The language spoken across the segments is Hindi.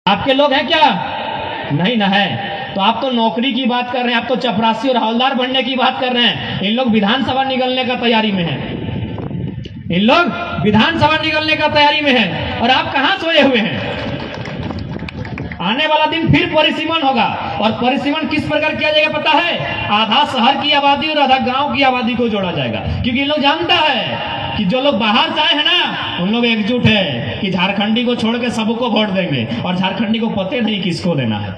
आपके लोग हैं क्या? नहीं ना है। तो आप तो नौकरी की बात कर रहे हैं, आप तो चपरासी और हवलदार बनने की बात कर रहे हैं। इन लोग विधानसभा निकलने का तैयारी में हैं, इन लोग विधानसभा निकलने का तैयारी में हैं, और आप कहां सोए हुए हैं? आने वाला दिन फिर परिसीमन होगा, और परिसीमन किस प्रकार किया जाएगा पता है? आधा शहर की आबादी और आधा गांव की आबादी को जोड़ा जाएगा, क्योंकि लोग जानता है कि जो लोग बाहर से आए हैं ना, उन लोग एकजुट है कि झारखंडी को छोड़ के सबको वोट देंगे, और झारखंडी को पता नहीं किसको देना है।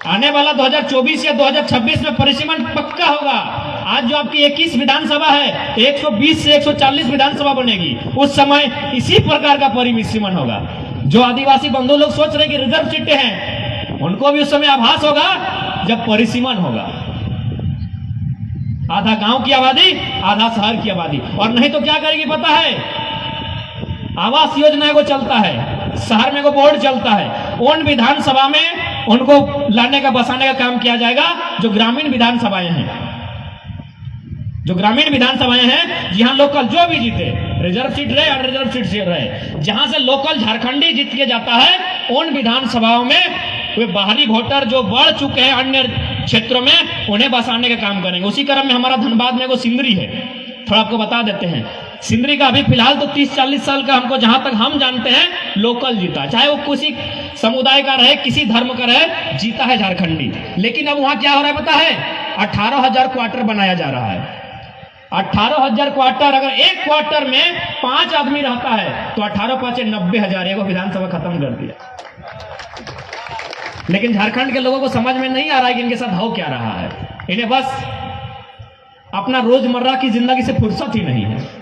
आने वाला 2024 या 2026 में परिसीमन पक्का होगा। आज जो आपकी 21 विधानसभा है, 120 से 140 विधानसभा बनेगी, उस समय इसी प्रकार का परिसीमन होगा। जो आदिवासी बंधु लोग सोच रहे हैं कि रिजर्व सीटें हैं, उनको भी उस समय आभास होगा जब परिसीमन होगा। आधा गांव की आबादी, आधा शहर की आबादी। और नहीं तो क्या करेगी पता है? आवास योजना को चलता है, शहर में को बोर्ड चलता है, उन विधानसभा में उनको लाने का बसाने का काम किया जाएगा जो ग्रामीण विधानसभाएं हैं, जो ग्रामीण विधानसभाएं हैं, जहां लोकल जो भी जीते, रिजर्व सीट रहे और रिजर्व सीट से रहे, जहां से लोकल झारखंडी जीत के जाता है, उन विधानसभाओं में वे बाहरी वोटर जो बढ़ चुके हैं अन्य क्षेत्रों में, उन्हें बसाने का काम करेंगे। उसी क्रम में हमारा धनबाद में वो सिंदरी है, थोड़ा आपको बता देते हैं। सिंदरी का अभी फिलहाल तो 30-40 साल का, हमको जहां तक हम जानते हैं, लोकल जीता, चाहे वो किसी समुदाय का रहे, किसी धर्म का रहे, जीता है झारखंडी। लेकिन अब वहां क्या हो रहा है पता है? 18,000 क्वार्टर बनाया जा रहा है। 18,000 क्वार्टर, अगर एक क्वार्टर में 5 आदमी रहता है तो 18 5 90,000, एगो विधानसभा खत्म कर दिया। लेकिन झारखंड के लोगों को समझ में नहीं आ रहा है कि इनके साथ हो क्या रहा है। इन्हें बस अपना रोजमर्रा की जिंदगी से फुर्सत ही नहीं है।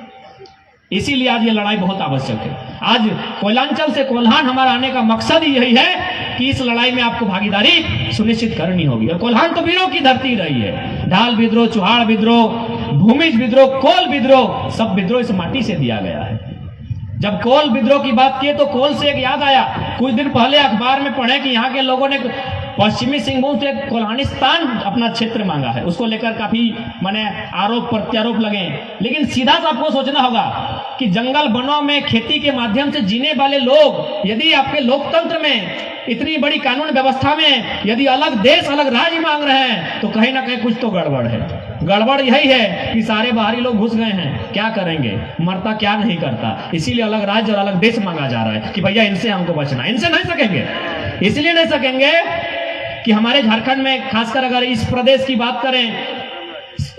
इसीलिए आज ये लड़ाई बहुत आवश्यक है। आज कोयलांचल से कोल्हान हमारा आने का मकसद ही यही है कि इस लड़ाई में आपको भागीदारी सुनिश्चित करनी होगी। और कोल्हान तो वीरों की धरती रही है। ढाल विद्रोह, चुहाड़ विद्रोह, भूमिज विद्रोह, कोल विद्रोह, सब विद्रोह इस माटी से दिया गया है। जब कोल विद्रोह की बात की तो कोल से एक याद आया, कुछ दिन पहले अखबार में पढ़े कि यहाँ के लोगों ने पश्चिमी सिंहभूम से कोल्हानिस्तान अपना क्षेत्र मांगा है। उसको लेकर काफी माने आरोप प्रत्यारोप लगे। लेकिन सीधा सा आपको सोचना होगा कि जंगल वनों में खेती के माध्यम से जीने वाले लोग, यदि आपके लोकतंत्र में, इतनी बड़ी कानून व्यवस्था में, यदि अलग देश अलग राज्य मांग रहे हैं, तो कहीं ना कहीं कुछ तो गड़बड़ है। गड़बड़ यही है कि सारे बाहरी लोग घुस गए हैं, क्या करेंगे, मरता क्या नहीं करता। इसीलिए अलग राज्य और अलग देश मांगा जा रहा है कि भैया इनसे हमको बचना। इनसे नहीं सकेंगे, इसलिए नहीं सकेंगे कि हमारे झारखंड में, खासकर अगर इस प्रदेश की बात करें,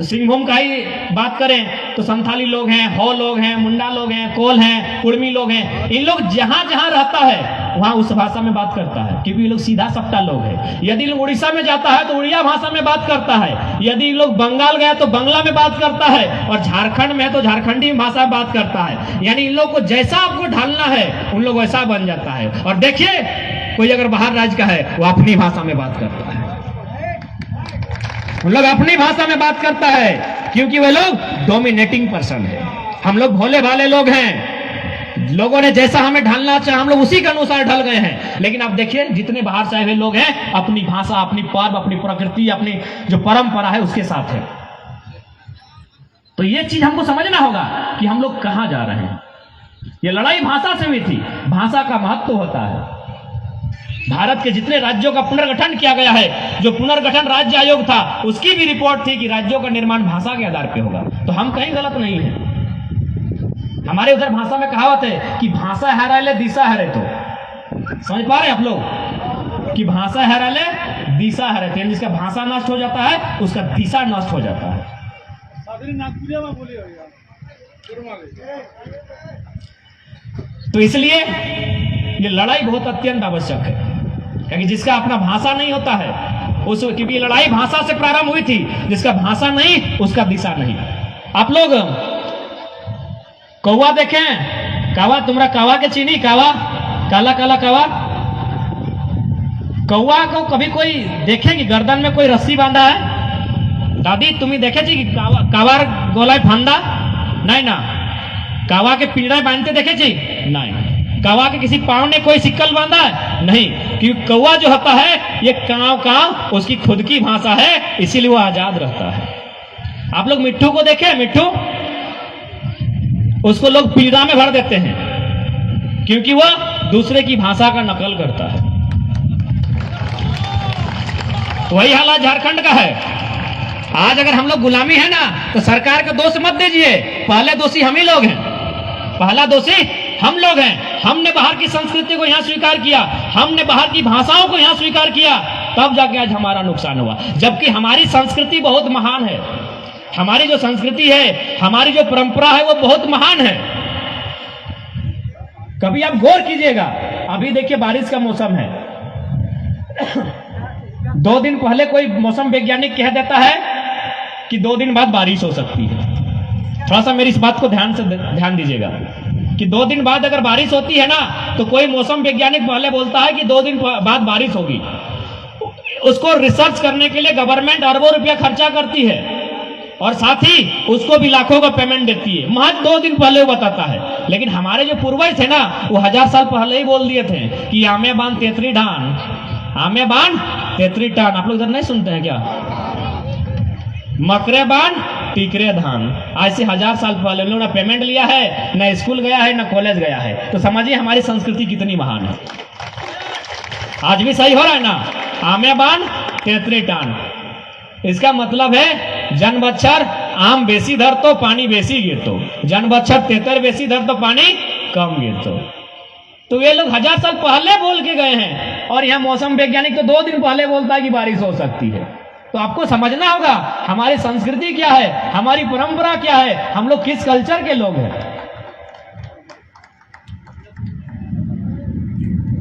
सिंहभूम का ही बात करें, तो संथाली लोग हैं, हो लोग हैं, मुंडा लोग हैं, कोल हैं, कुर्मी लोग हैं। इन लोग जहां जहां रहता है वहां उस भाषा में बात करता है, क्योंकि ये लोग सीधा सप्टा लोग हैं। यदि लोग उड़ीसा में जाता है तो उड़िया भाषा में बात करता है, यदि लोग बंगाल गया तो बंगला में बात करता है, और झारखंड में है तो झारखंडी भाषा में बात करता है। यानी इन लोग को जैसा आपको ढालना है, उन लोग वैसा बन जाता है। और देखिए, कोई अगर बाहर राज्य का है, वो अपनी भाषा में बात करता है, उन लोग अपनी भाषा में बात करता है, क्योंकि वे लोग डोमिनेटिंग पर्सन है। हम लोग भोले भाले लोग हैं, लोगों ने जैसा हमें ढालना चाहा, हम लोग उसी के अनुसार ढल गए हैं। लेकिन अब देखिए, जितने बाहर से आए हुए लोग हैं, अपनी भाषा, अपनी पर्व, अपनी प्रकृति, अपनी जो परंपरा है उसके साथ है। तो ये चीज हमको समझना होगा कि हम लोग कहां जा रहे हैं। ये लड़ाई भाषा से हुई थी। भाषा का महत्व होता है। भारत के जितने राज्यों का पुनर्गठन किया गया है, जो पुनर्गठन राज्य आयोग था, उसकी भी रिपोर्ट थी कि राज्यों का निर्माण भाषा के आधार पर होगा। तो हम कहीं गलत नहीं है। हमारे उधर भाषा में कहावत है कि भाषा हरा ले दिशा हरे। तो समझ पा रहे हैं आप लोग कि भाषा हरा ले दिशा हरे, तो जिसका भाषा नष्ट हो जाता है उसका दिशा नष्ट हो जाता है। तो इसलिए ये लड़ाई बहुत अत्यंत आवश्यक है, क्योंकि जिसका अपना भाषा नहीं होता है उस, क्योंकि लड़ाई भाषा से प्रारंभ हुई थी, जिसका भाषा नहीं उसका दिशा नहीं। आप लोग कौवा देखें, कावा, तुम्हारा कावा के चीनी, कावा, काला काला कावा। कौवा को कभी कोई देखे कि गर्दन में कोई रस्सी बांधा है? दादी तुम्हें देखे थी कि कावार गोलाय फंदा? नहीं ना। कावा के पिंजरा बांधते देखे थी? नहीं। कौवा के किसी पांव ने कोई सिक्कल बांधा है? नहीं, क्योंकि कौवा जो होता है ये कांव कांव उसकी खुद की भाषा है, इसीलिए वो आजाद रहता है। आप लोग मिट्ठू को देखे? मिट्ठू, उसको लोग पिंजरा में भर देते हैं क्योंकि वो दूसरे की भाषा का नकल करता है। वही हालत झारखंड का है। आज अगर हम लोग गुलामी है ना, तो सरकार का दोष मत दीजिए, पहले दोषी हम ही लोग हैं। पहला दोषी हम लोग हैं। हमने बाहर की संस्कृति को यहाँ स्वीकार किया, हमने बाहर की भाषाओं को यहाँ स्वीकार किया, तब जाके आज हमारा नुकसान हुआ। जबकि हमारी संस्कृति बहुत महान है, हमारी जो संस्कृति है, हमारी जो परंपरा है, वो बहुत महान है। कभी आप गौर कीजिएगा, अभी देखिए बारिश का मौसम है, 2 दिन पहले कोई मौसम वैज्ञानिक कह देता है कि 2 दिन बाद बारिश हो सकती है। थोड़ा सा मेरी इस बात को ध्यान दीजिएगा कि 2 दिन बाद अगर बारिश होती है ना, तो कोई मौसम वैज्ञानिक पहले बोलता है कि 2 दिन बाद बारिश होगी। उसको रिसर्च करने के लिए गवर्नमेंट अरबों रुपया खर्चा करती है और साथ ही उसको भी लाखों का पेमेंट देती है। महज 2 दिन पहले वो बताता है। लेकिन हमारे जो पूर्वज थे ना, वो 1000 साल पहले ही बोल दिए थे कि आमे बांध तेतरी ढान, आमे बांध तेतरी टान। आप लोग इधर नहीं सुनते हैं क्या? मकरे बांध टिकरे धान। आज से 1000 साल पहले उन्होंने पेमेंट लिया है, ना स्कूल गया है, ना कॉलेज गया है। तो समझिए हमारी संस्कृति कितनी महान है। आज भी सही हो रहा है ना, आमे बांध तेतरी टान। इसका मतलब है जन बच्छर आम बेसी धर तो पानी बेसी गिरतो, जन बच्छर तेतर बेसी धर तो पानी कम गिरतो। तो ये लोग 1000 साल पहले बोल के गए हैं, और यहाँ मौसम वैज्ञानिक तो 2 दिन पहले बोलता है कि बारिश हो सकती है। तो आपको समझना होगा हमारी संस्कृति क्या है, हमारी परंपरा क्या है, हम लोग किस कल्चर के लोग हैं।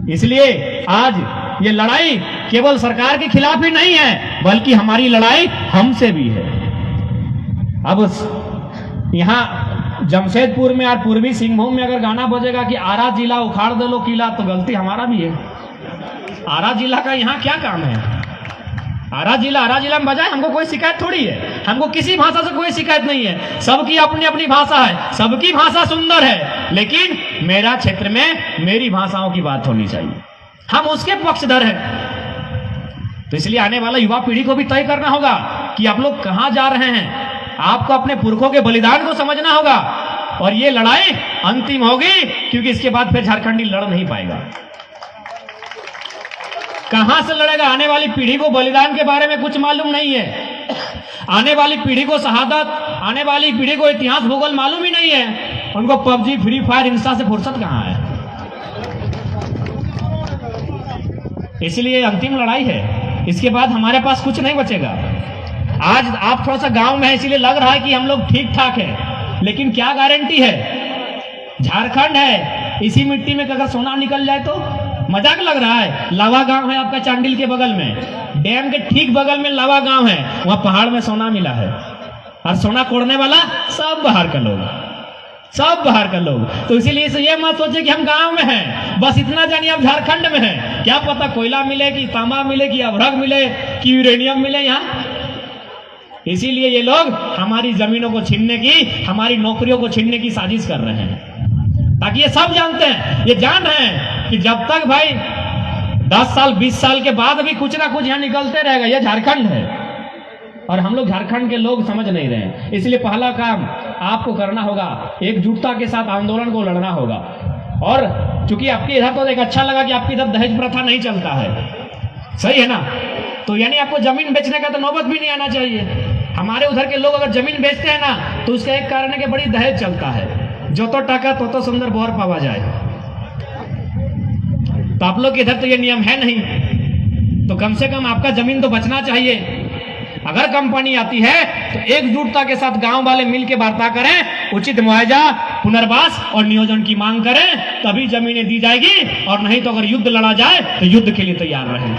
इसलिए आज ये लड़ाई केवल सरकार के खिलाफ ही नहीं है, बल्कि हमारी लड़ाई हमसे भी है। अब यहाँ जमशेदपुर में और पूर्वी सिंहभूम में अगर गाना बजेगा कि आरा जिला उखाड़ दे लो किला, तो गलती हमारा भी है। आरा जिला का यहाँ क्या काम है? आरा जिला में बजाए, हमको कोई शिकायत थोड़ी है, हमको किसी भाषा से कोई शिकायत नहीं है। सबकी अपनी अपनी भाषा है, सबकी भाषा सुंदर है, लेकिन मेरा क्षेत्र में मेरी भाषाओं की बात होनी चाहिए, हम उसके पक्षधर हैं। तो इसलिए आने वाला युवा पीढ़ी को भी तय करना होगा कि आप लोग कहां जा रहे हैं। आपको अपने पुरखों के बलिदान को समझना होगा, और ये लड़ाई अंतिम होगी, क्योंकि इसके बाद फिर झारखंडी लड़ नहीं पाएगा। कहां से लड़ेगा? आने वाली पीढ़ी को बलिदान के बारे में कुछ मालूम नहीं है, आने वाली पीढ़ी को शहादत, आने वाली पीढ़ी को इतिहास भूगोल मालूम ही नहीं है। उनको पबजी, फ्री फायर, इंस्टा से फुर्सत कहां है। इसलिए अंतिम लड़ाई है, इसके बाद हमारे पास कुछ नहीं बचेगा। आज आप थोड़ा सा गांव में है, इसलिए लग रहा है कि हम लोग ठीक ठाक हैं, लेकिन क्या गारंटी है? झारखंड है, इसी मिट्टी में अगर सोना निकल जाए तो मजाक लग रहा है। लावा गांव है आपका चांडिल के बगल में, डैम के ठीक बगल में लावा गांव है, वहां पहाड़ में सोना मिला है, और सोना कोड़ने वाला सब बाहर का लोग, सब बाहर का लोग। तो इसीलिए ये मत सोचे कि हम गांव में हैं, बस इतना जानिए आप झारखंड में हैं। क्या पता कोयला मिले कि तांबा मिले कि अभ्रक मिले कि यूरेनियम मिले यहाँ। इसीलिए ये लोग हमारी जमीनों को छीनने की, हमारी नौकरियों को छीनने की साजिश कर रहे हैं, ताकि ये सब जानते हैं, ये जान रहे हैं कि जब तक भाई 10 साल 20 साल के बाद भी कुछ ना कुछ यहाँ निकलते रहेगा। ये झारखंड है, और हम लोग झारखंड के लोग समझ नहीं रहे हैं। इसलिए पहला काम आपको करना होगा, एकजुटता के साथ आंदोलन को लड़ना होगा। और चूंकि आपके इधर तो एक अच्छा लगा कि आपकी इधर दहेज प्रथा नहीं चलता है, सही है ना, तो यानी आपको जमीन बेचने का तो नौबत भी नहीं आना चाहिए। हमारे उधर के लोग अगर जमीन बेचते हैं ना, तो उसका एक कारण है कि बड़ी दहेज चलता है, जो तो टाका तो सुंदर बोर पावा जाए। तो आप लोग के इधर तो ये नियम है नहीं, तो कम से कम आपका जमीन तो बचना चाहिए। अगर कंपनी आती है तो एकजुटता के साथ गांव वाले मिलकर वार्ता करें, उचित मुआवजा, पुनर्वास और नियोजन की मांग करें, तभी जमीनें दी जाएगी। और नहीं तो अगर युद्ध लड़ा जाए तो युद्ध के लिए तैयार रहें,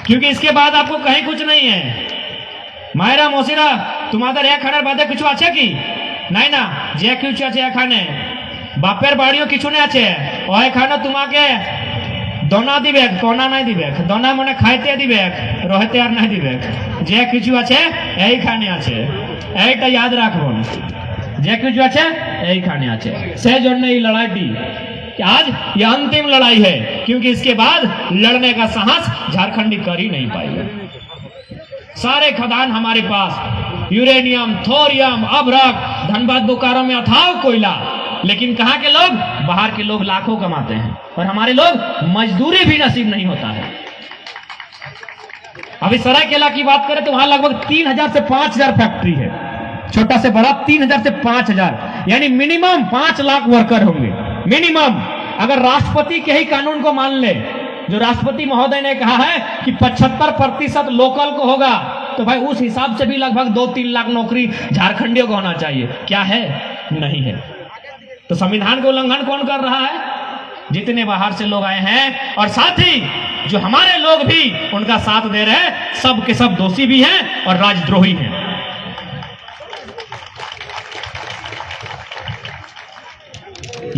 क्योंकि इसके बाद आपको कहीं कुछ नहीं है। मायरा मोसिरा तुम्हारे एक खानार बादे कुछ আছে কি? নাই না, যে কিছু আছে এখানে বাপের বাড়িও কিছু নেই আছে, ওইখানে তোমাকে দনা দিবে, কোনা নাই দিবে, দনা মানে খাইতে দিবে, রহতে আর নাই দিবে, যে কিছু আছে এইখানে আছে, এইটা याद রাখবেন, যে কিছু আছে এইখানে আছে। সেই জন্য এই লড়াইটি आज ये अंतिम लड़ाई है, क्योंकि इसके बाद लड़ने का साहस झारखंडी कर ही नहीं पाएगा। सारे खदान हमारे पास, यूरेनियम, थोरियम, अभ्रक, धनबाद बोकारो में अथाह कोयला, लेकिन कहाँ के लोग, बाहर के लोग लाखों कमाते हैं और हमारे लोग मजदूरी भी नसीब नहीं होता है। अभी सरायकेला की बात करें तो वहां लगभग 3000 से 5000 फैक्ट्री है, छोटा से बड़ा 3000 से 5000, यानी मिनिमम 5 लाख वर्कर होंगे मिनिमम। अगर राष्ट्रपति के ही कानून को मान ले, जो राष्ट्रपति महोदय ने कहा है कि 75% लोकल को होगा, तो भाई उस हिसाब से भी लगभग 2-3 लाख नौकरी झारखंडियों को होना चाहिए। क्या है? नहीं है। तो संविधान का उल्लंघन कौन कर रहा है? जितने बाहर से लोग आए हैं, और साथ ही जो हमारे लोग भी उनका साथ दे रहे हैं, सब के सब दोषी भी हैं और राजद्रोही हैं।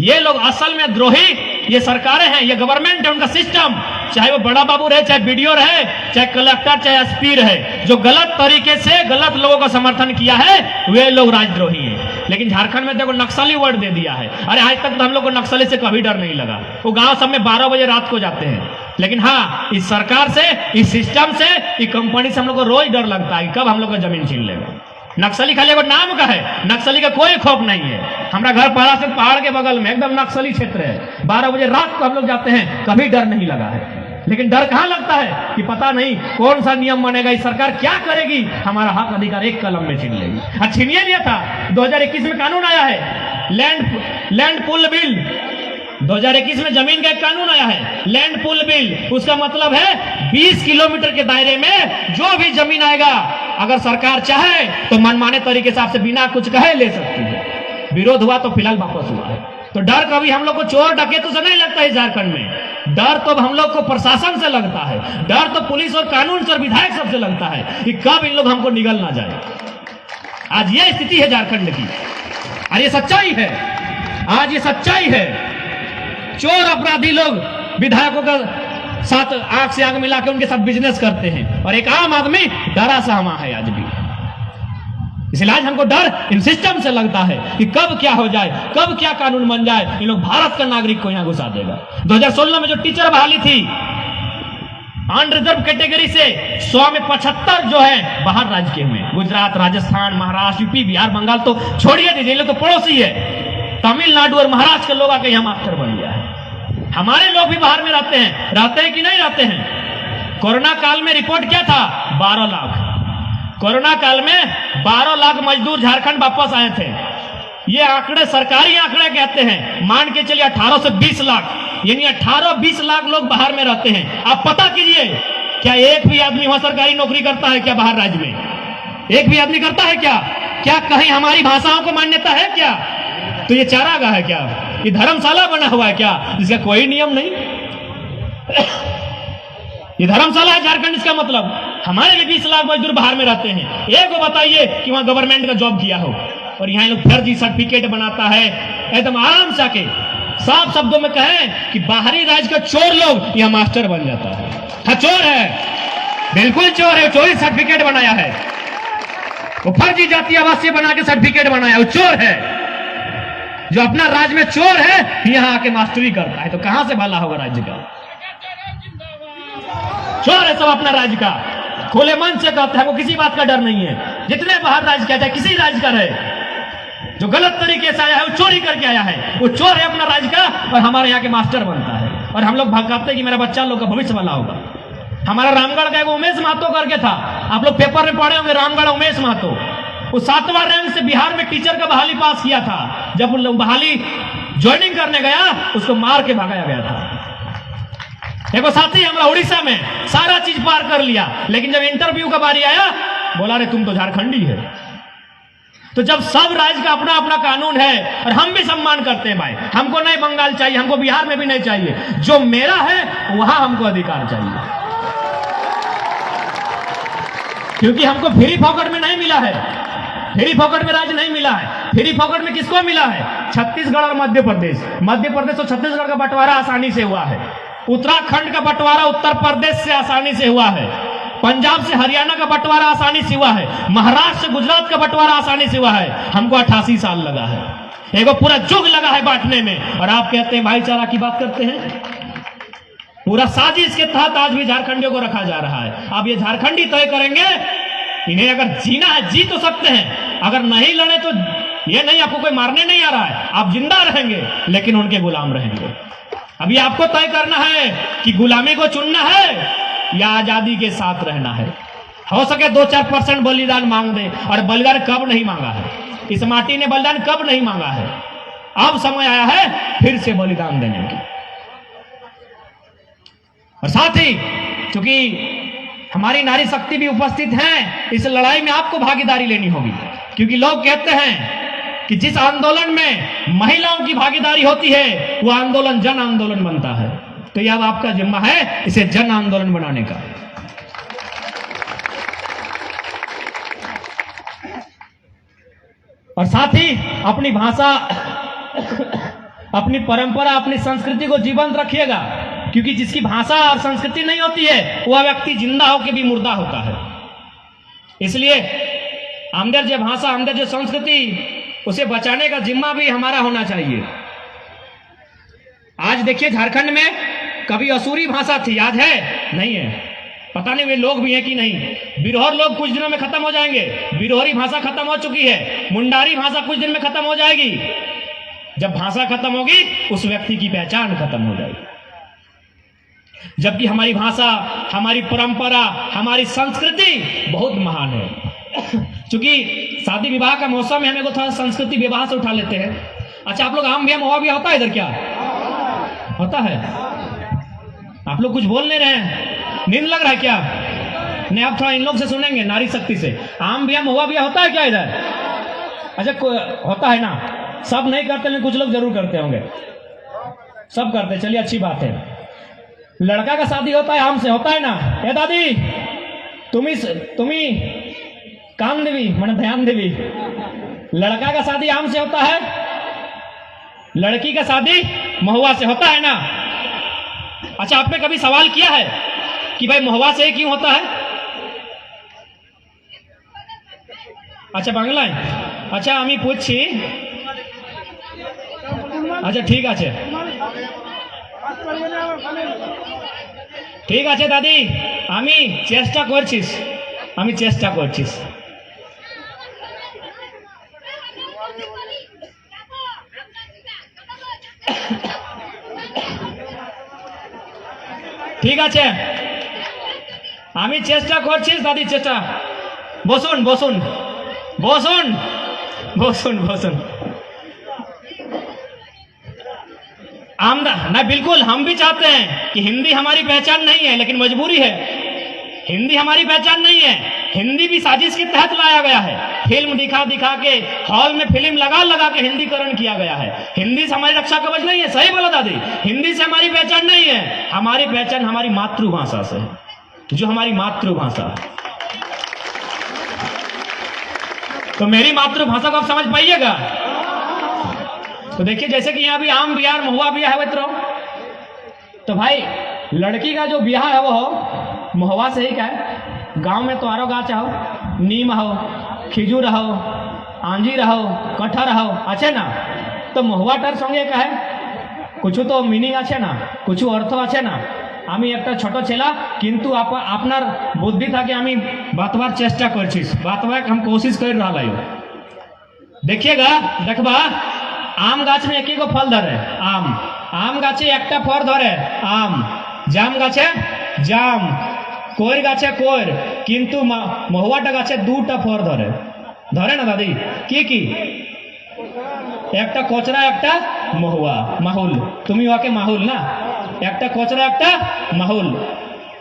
ये लोग असल में द्रोही ये सरकारें हैं, ये गवर्नमेंट है, उनका सिस्टम, चाहे वो बड़ा बाबू रहे, चाहे बीडीओ रहे, चाहे कलेक्टर, चाहे एसपी रहे, जो गलत तरीके से गलत लोगों का समर्थन किया है, वे लोग राजद्रोही हैं। लेकिन झारखंड में देखो नक्सली वर्ड दे दिया है। अरे आज तक तो हम लोग को नक्सली से कभी डर नहीं लगा। वो गांव सब में 12 बजे रात को जाते हैं, लेकिन हाँ, इस सरकार से, इस सिस्टम से, इस कंपनी से हम लोग को रोज डर लगता है कि कब हम लोग का जमीन छीन लेगा। नक्सली खाली वो नाम का है, नक्सली का कोई खौफ नहीं है। हमारा घर पड़ा से पहाड़ के बगल में एकदम नक्सली क्षेत्र है, 12 बजे रात को हम लोग जाते हैं, कभी डर नहीं लगा है। लेकिन डर कहां लगता है कि पता नहीं कौन सा नियम बनेगा, इस सरकार क्या करेगी, हमारा हक अधिकार एक कलम में छीन लेगी। छीनिए लिया था, 2021 में कानून आया है लैंड पूल बिल, 2021 में जमीन का एक कानून आया है लैंड पूल बिल। उसका मतलब है 20 किलोमीटर के दायरे में जो भी जमीन आएगा, अगर सरकार चाहे तो मनमाने तरीके से आपसे बिना कुछ कहे ले सकती है। विरोध हुआ तो फिलहाल वापस हुआ है। तो डर कभी हम लोग को चोर डकैतों से नहीं लगता है झारखंड में, डर तो हम लोग को प्रशासन से लगता है, डर तो पुलिस और कानून से और विधायक सबसे लगता है कि कब इन लोग हमको निगल ना जाए। आज ये स्थिति है झारखंड की, और ये सच्चाई है, आज ये सच्चाई है। चोर अपराधी लोग विधायकों का साथ आंख से आंख मिला के उनके साथ बिजनेस करते हैं, और एक आम आदमी डरा सहमा है आज भी। इसलिए आज हमको डर इन सिस्टम से लगता है कि कब क्या हो जाए, कब क्या कानून बन जाए, इन लोग भारत का नागरिक को यहां घुसा देगा। 2016 में जो टीचर बहाली थी अनरिजर्व कैटेगरी से, 100 में 75 जो है बाहर राज्य के हुए, गुजरात, राजस्थान, महाराष्ट्र, यूपी, बिहार, बंगाल तो छोड़िए दीजिए, लोग तो पड़ोसी है, तमिलनाडु और महाराष्ट्र के लोग आके यहाँ मास्टर बन गया है। हमारे लोग भी बाहर में रहते हैं कि नहीं रहते हैं? कोरोना काल में रिपोर्ट क्या था? 12 लाख। कोरोना काल में 12 लाख मजदूर झारखंड वापस आए थे। ये आंकड़े सरकारी आंकड़े कहते हैं, मान के चलिए 18 से 20 लाख, यानी 18-20 लाख लोग बाहर में रहते हैं। आप पता कीजिए, क्या एक भी आदमी वहां सरकारी नौकरी करता है क्या? बाहर राज्य में एक भी आदमी करता है क्या? क्या कहीं हमारी भाषाओं को मान्यता है क्या? तो ये चारागाह है क्या? ये धर्मशाला बना हुआ है क्या, जिसका कोई नियम नहीं? ये धर्मशाला है झारखंड, इसका मतलब हमारे भी 20 लाख मजदूर बाहर में रहते हैं। एक को बताइए कि वहां गवर्नमेंट का जॉब किया हो, और यहाँ लोग फर्जी सर्टिफिकेट बनाता है। एकदम आराम से आके साफ शब्दों में कहें कि बाहरी राज्य का चोर लोग यहाँ मास्टर बन जाता है। हाँ, चोर है, बिल्कुल चोर है, चोरी सर्टिफिकेट बनाया है, वो फर्जी जाति आवासीय बना के सर्टिफिकेट बनाया, वो चोर है। जो अपना राज्य में चोर है यहां आके मास्टरी करता है, तो कहां से भला होगा राज्य का? चोर है सब अपना राज्य का, खुले मन से कहता है, वो किसी बात का डर नहीं है। जितने बाहर राज्य का चाहे किसी राज्य का रहे, जो गलत तरीके से आया है वो चोरी करके आया है, वो चोर है अपना राज्य का, और हमारे यहाँ के मास्टर बनता है। और हम लोग भगाते कि मेरा बच्चा लोग का भविष्य भला होगा। हमारा रामगढ़ का एक उमेश महतो करके था, आप लोग पेपर में पढ़े होंगे, रामगढ़ उमेश महतो, वो 7वां रैंक से बिहार में टीचर का बहाली पास किया था। जब बहाली ज्वाइनिंग करने गया, उसको मार के भगाया गया था। देखो साथी, हमारा उड़ीसा में सारा चीज पार कर लिया, लेकिन जब इंटरव्यू का बारी आया, बोला रे तुम तो झारखंडी है। तो जब सब राज्य का अपना अपना कानून है, और हम भी सम्मान करते हैं भाई, हमको नहीं बंगाल चाहिए, हमको बिहार में भी नहीं चाहिए, जो मेरा है वहां हमको अधिकार चाहिए, क्योंकि हमको फ्री पॉकेट में नहीं मिला है, फ्री पॉकेट में राज्य नहीं मिला है। फ्री पॉकेट में किसको मिला है? छत्तीसगढ़ और मध्य प्रदेश। मध्य प्रदेश और छत्तीसगढ़ का बंटवारा आसानी से हुआ है, उत्तराखंड का बंटवारा उत्तर प्रदेश से आसानी से हुआ है, पंजाब से हरियाणा का बंटवारा आसानी से हुआ है, महाराष्ट्र से गुजरात का बंटवारा आसानी से हुआ है। हमको 88 साल लगा है, एक पूरा युग लगा है बांटने में, और आप कहते हैं भाईचारा की बात करते हैं। पूरा साजिश के तहत आज भी झारखंडियों को रखा जा रहा है। अब ये झारखंडी तय करेंगे, इन्हें अगर जीना है जी तो सकते हैं, अगर नहीं लड़े तो ये नहीं आपको कोई मारने नहीं आ रहा है, आप जिंदा रहेंगे लेकिन उनके गुलाम रहेंगे। अभी आपको तय करना है कि गुलामी को चुनना है या आजादी के साथ रहना है। हो सके 2-4% बलिदान मांग दे, और बलिदान कब नहीं मांगा है, इस माटी ने बलिदान कब नहीं मांगा है। अब समय आया है फिर से बलिदान देने की। और साथ ही चूंकि हमारी नारी शक्ति भी उपस्थित है, इस लड़ाई में आपको भागीदारी लेनी होगी, क्योंकि लोग कहते हैं कि जिस आंदोलन में महिलाओं की भागीदारी होती है वो आंदोलन जन आंदोलन बनता है। तो यह अब आपका जिम्मा है इसे जन आंदोलन बनाने का। और साथ ही अपनी भाषा, अपनी परंपरा, अपनी संस्कृति को जीवंत रखिएगा, क्योंकि जिसकी भाषा और संस्कृति नहीं होती है वह व्यक्ति जिंदा होकर भी मुर्दा होता है। इसलिए आमदर जो भाषा, आमदर जो संस्कृति, उसे बचाने का जिम्मा भी हमारा होना चाहिए। आज देखिए झारखंड में कभी असुरी भाषा थी, आज है नहीं है, पता नहीं वे लोग भी हैं कि नहीं। बिरहोर लोग कुछ दिनों में खत्म हो जाएंगे, बिरहोरी भाषा खत्म हो चुकी है, मुंडारी भाषा कुछ दिन में खत्म हो जाएगी। जब भाषा खत्म होगी उस व्यक्ति की पहचान खत्म हो जाएगी। जबकि हमारी भाषा, हमारी परंपरा, हमारी संस्कृति बहुत महान है। क्योंकि शादी विवाह का मौसम है, हमें को थोड़ा संस्कृति विवाह से उठा लेते हैं। अच्छा, आप लोग आम ब्याह महुआ ब्याह होता है इधर, क्या होता है? आप लोग कुछ बोल नहीं रहे हैं, नींद लग रहा है क्या? नहीं, आप थोड़ा इन लोग से सुनेंगे, नारी शक्ति से। आम ब्याह महुआ ब्याह होता है क्या इधर? अच्छा, होता है ना, सब नहीं करते लेकिन कुछ लोग जरूर करते होंगे, सब करते, चलिए अच्छी बात है। लड़का का शादी होता है आम से, होता है ना? ए दादी, तुम्ही काम देवी मैंने ध्यान देवी। लड़का का शादी आम से होता है, लड़की का शादी महुआ से होता है ना? अच्छा, आपने कभी सवाल किया है कि भाई महुआ से क्यों होता है? अच्छा, बांग्ला है। अच्छा, আমি पूछी। अच्छा, ठीक আছে, ঠিক আছে দাদি, আমি চেষ্টা করছিস, আমি চেষ্টা করছিস। ঠিক আছে, আমি চেষ্টা করছিস দাদি, চেষ্টা। বসুন বসুন বসুন বসুন বসুন। ना बिल्कुल, हम भी चाहते हैं कि हिंदी हमारी पहचान नहीं है, लेकिन मजबूरी है। हिंदी हमारी पहचान नहीं है, हिंदी भी साजिश के तहत लाया गया है। फिल्म दिखा दिखा के, हॉल में फिल्म लगा लगा के हिंदीकरण किया गया है। हिंदी से हमारी रक्षा कवच नहीं है, सही बोला दादी। हिंदी से हमारी पहचान नहीं है, हमारी पहचान हमारी मातृभाषा से है, जो हमारी मातृभाषा है। तो मेरी मातृभाषा को आप समझ पाइएगा। तो देखिए, जैसे कि यहाँ भी आम बिहार महुआ बिया है मित्रों, तो भाई लड़की का जो बियाह है वो हो महुआ से ही का है। गांव में तो आरो गाछ हो, नीम हो, खिजूर हो, आंजीर हो, कटहर हो, अच्छे ना? तो महुआ टार संगे का है कुछ तो मीनिंग आछे ना, कुछ अर्थ आछे ना। আমি একটা ছোট ছেলা, কিন্তু আপনার বুদ্ধি থাকে আমি বাতবার চেষ্টা করছিস, বাতবার हम कोशिश कर रहा है। देखिएगा, देखबा आम गाछ में एक ही को फल धरे, आम आम गाছে একটা ফল ধরে আম, জাম গাছে জাম, কোয়ের গাছে কোয়ের, কিন্তু মহুয়াটা গাছে দুটা ফল ধরে, ধরে না দাদি? কি কি? একটা কচরা, একটা মহুয়া, মাহুল। তুমি ওকে মাহুল না, একটা কচরা একটা মাহুল।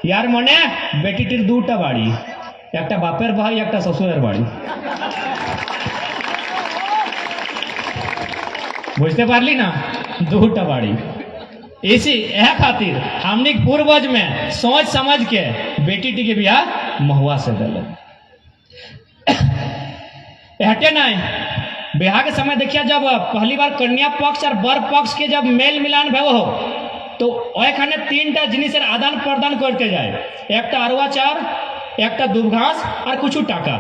ইয়ার মানে বেটিটির দুটা বাড়ি, একটা বাপের বাড়ি, একটা শ্বশুরের বাড়ি। বুঝতে পারলি না? দুটা বাড়ি। इसी यह खातिर हमने पूर्वज में सोच समझ के बेटी के ब्याह महुआ से दिले। हटे नहीं, ब्याह के समय देखिए, जब पहली बार कन्या पक्ष और बर पक्ष के जब मेल मिलान भे हो, तो ओखाने 3टा जिनिसের आदान प्रदान करते जाए, একটা अरवा चार, একটা दूब घास और कुछ टाका,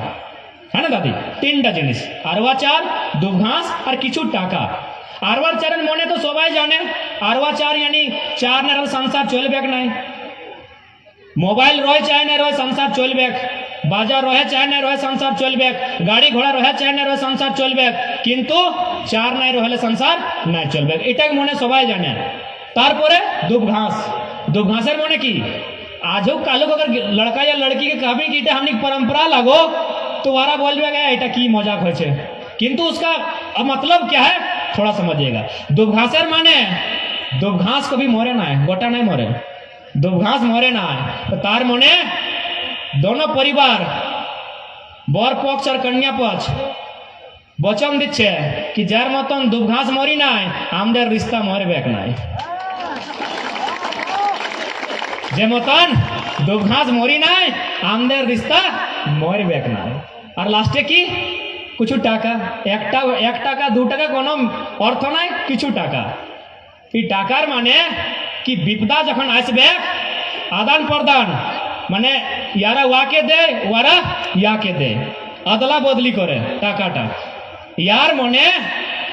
है ना दादी? 3टा जिनिस, अरवा चार, दूब घास और किछु टाका। अरवा चार मने तो सबाई जाने, अरवा चार यानी चार ना संसार चलबेक नहीं, मोबाइल रय चाहे ना रय संसार चलबेक, बाजार रहे चाहे नहीं रहे संसार चलबे, गाड़ी घोड़ा रहे चाहे नहीं रहे संसार चलबे, किंतु चार नहीं रहे संसार नहीं चलबे, एटा मने सबाई जाने। तारपरे दुब घासेर मने की आजो कालो अगर लड़का या लड़की के कहबे कि हमनी परंपरा लगो तुम्हारा बोलबे गया एटा की मजाक होय छे, किंतु उसका मतलब क्या है थोड़ा समझिएगा। दुब घासेर माने दुब घास कभी मरे ना है, गोटा नहीं मरे, दुब घास मरे ना है। तो तार मने दोनों परिवार बर पक्ष और कन्या पक्ष वचन दिच्छे कि जार मतन दुब घास मरी नाई आमदेर रिश्ता मरबेक नाई, जे मतन दुब घास मरी नाई आमदेर रिश्ता मरबेक नाई। और लास्टे की कुछ टाका एक टाका दो टाका कोनो अर्थ नाई, किछु टाका ई टाकार माने कि विपदा जखन आसबे आदान प्रदान माने यारा वाके दे वारा याके दे अदला बदली करे टाकाटा यार मने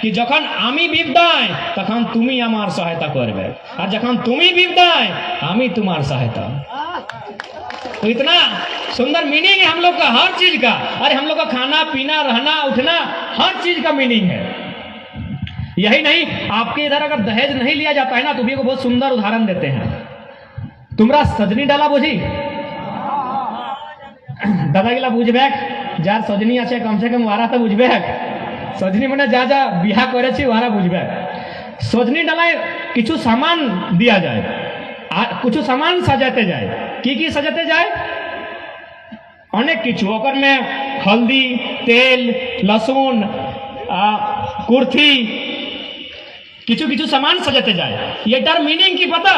कि जखन आमी विपदाय तखन तुमी आमार सहायता करबे और जखन तुमी विपदाय आमी तुम्हार सहायता। तो इतना सुंदर मीनिंग है हम लोग का हर चीज का। अरे हम लोग का खाना पीना रहना उठना हर चीज का मीनिंग है। यही नहीं, आपके इधर अगर दहेज नहीं लिया जाता है ना तो भी को बहुत सुंदर उदाहरण देते हैं। तुमरा सजनी डाला बुझी दादा गिला बुझबे जार सजनी आछे कम से कम वारा तो बुझबे सजनी मने जा जा बिहा करेछि वारा बुझबे। सजनी डालाय किछु सामान दिया जाए, कुछ सामान सजाते जाए। की सजाते जाए अनेक किछु ओकर में हल्दी तेल लहसुन कुर्थी किछु किछु सामान सजाते जाए। ये टार मीनिंग की पता,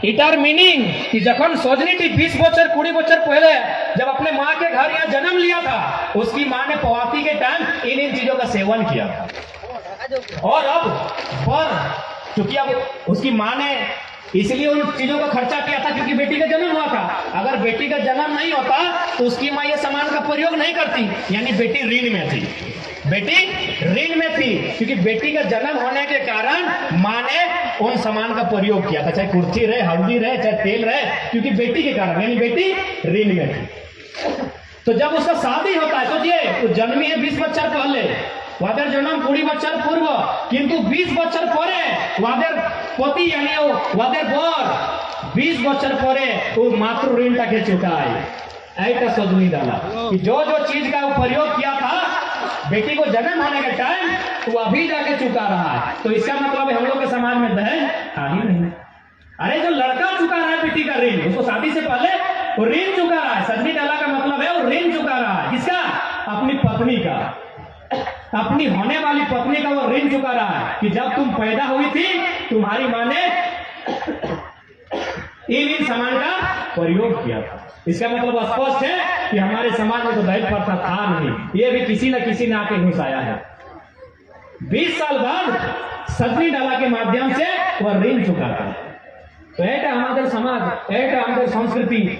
इटार मीनिंग कि जखन सजनी थी 20 बच्चर 20 बच्चर पहले जब अपने माँ के घर यहाँ जन्म लिया था उसकी माँ ने पवाती के टाइम इन चीजों का सेवन किया था। और अब पर क्योंकि अब उसकी माँ ने इसलिए उन चीजों का खर्चा किया था क्योंकि बेटी का जन्म हुआ था। अगर बेटी का जन्म नहीं होता तो उसकी माँ ये सामान का प्रयोग नहीं करती, यानी बेटी ऋण में थी, बेटी ऋण में थी क्योंकि बेटी का जन्म होने के कारण माँ ने उन सामान का प्रयोग किया था, चाहे कुर्सी रहे हल्दी रहे चाहे तेल रहे, क्योंकि बेटी के कारण, यानी बेटी ऋण में थी। तो जब उसका शादी होता है सोचिए तो जन्मी है 20 बच्चर पहले वादर जन्म 20 बच्चर पूर्व, किंतु 20 बच्चर परे वादर पति यानी वादर बर 20 बच्चर परे वो मातृ ऋण के चुकाए। ऐसा सजनी डाला कि जो जो चीज का प्रयोग किया था बेटी को जन्म होने के टाइम वो अभी जाके चुका रहा है। तो इसका मतलब हम लोग के समाज में दहेज आ ही नहीं। अरे जो लड़का चुका रहा है बेटी का ऋण, उसको शादी से पहले वो ऋण चुका रहा है। सजनी डाला का मतलब है वो ऋण चुका रहा है। किसका? अपनी पत्नी का, अपनी होने वाली पत्नी का वो ऋण चुका रहा है कि जब तुम पैदा हुई थी तुम्हारी माँ ने इन सामान का प्रयोग किया था। इसका मतलब स्पष्ट है कि हमारे समाज में तो दहेज प्रथा था नहीं, ये भी किसी न किसी ने आके घुसाया है। 20 साल बाद सजनी डाला के माध्यम से वह ऋण चुका था। तो ऐसा हमारे समाज, ऐसा हमारे संस्कृति